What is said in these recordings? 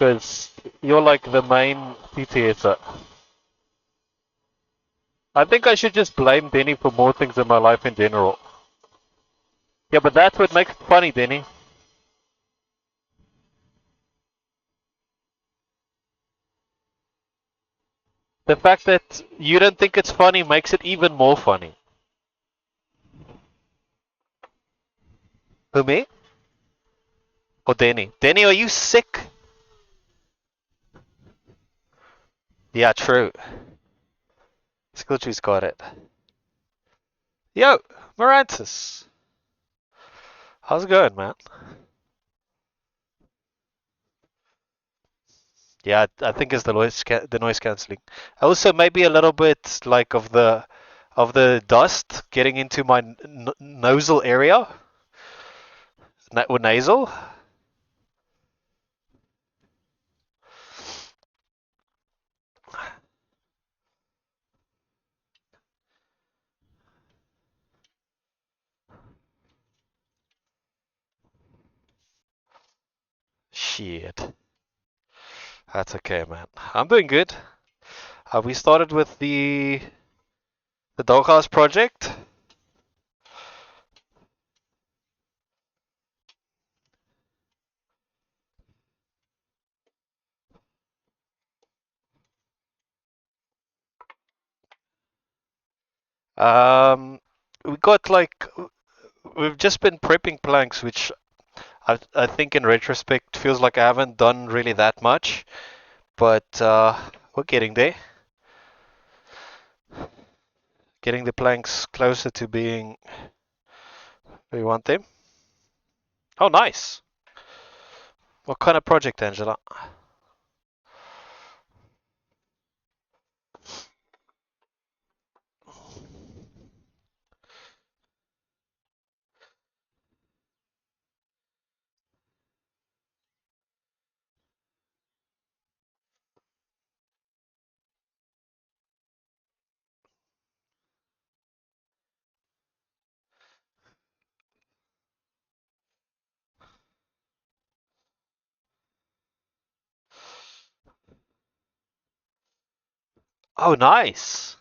because you're like the main TTSer. I think I should just blame Denny for more things in my life in general. Yeah, but that's what makes it funny, Denny. The fact that you don't think it's funny makes it even more funny. Who, me? Or Denny? Denny, are you sick? Yeah, true. Skilltree's got it. Yo, Morantis. How's it going, man? Yeah, I think it's the noise cancelling. Also, maybe a little bit like of the dust getting into my nasal area, or nasal. Shit, that's okay, man. I'm doing good. We started with the Doghouse project. We got like we've just been prepping planks, which I think in retrospect feels like I haven't done really that much, but we're getting there. Getting the planks closer to being where we want them. Oh, nice. What kind of project, Angela? Oh, nice.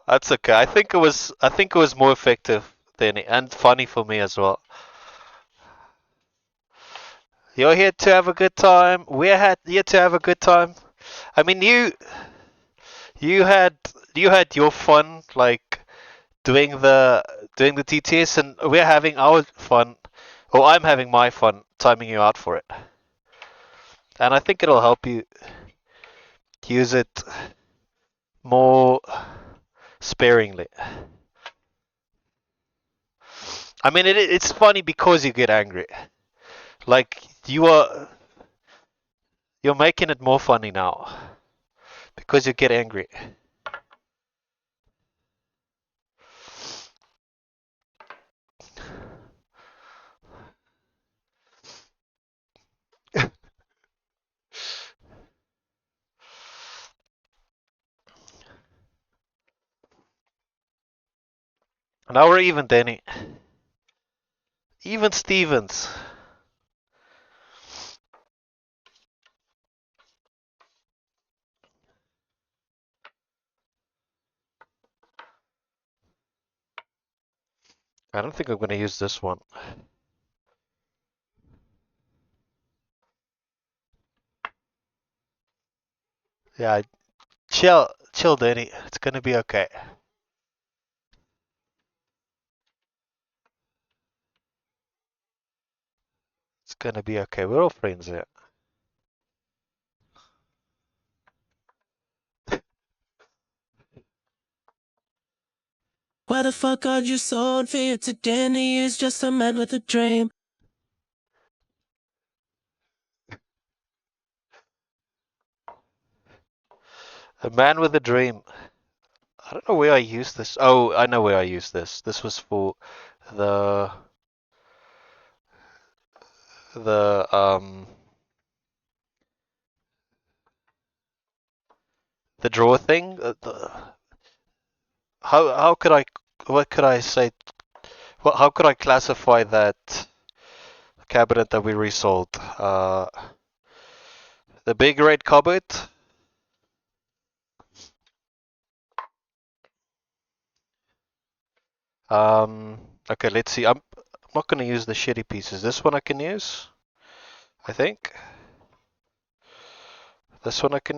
That's okay. I think it was more effective than and funny for me as well. You're here to have a good time. Here to have a good time. I mean, you had you had your fun like doing the TTS, and we're having our fun, or I'm having my fun timing you out for it. And I think it'll help you use it more sparingly. I mean, it's funny because you get angry. Like you're making it more funny now because you get angry. Now we're even, Danny. Even Stevens. I don't think I'm gonna use this one. Yeah, chill, Danny. It's gonna be okay. It's gonna be okay. We're all friends here. Why the fuck are you so unfair to Danny? He's just a man with a dream. A man with a dream. I don't know where I used this. Oh, I know where I used this. This was for the the um the draw thing. How could I what could I say? how could I classify that cabinet that we resold? The big red cupboard. Okay, let's see. I'm not gonna use the shitty pieces. This one I can use, I think. This one I can use.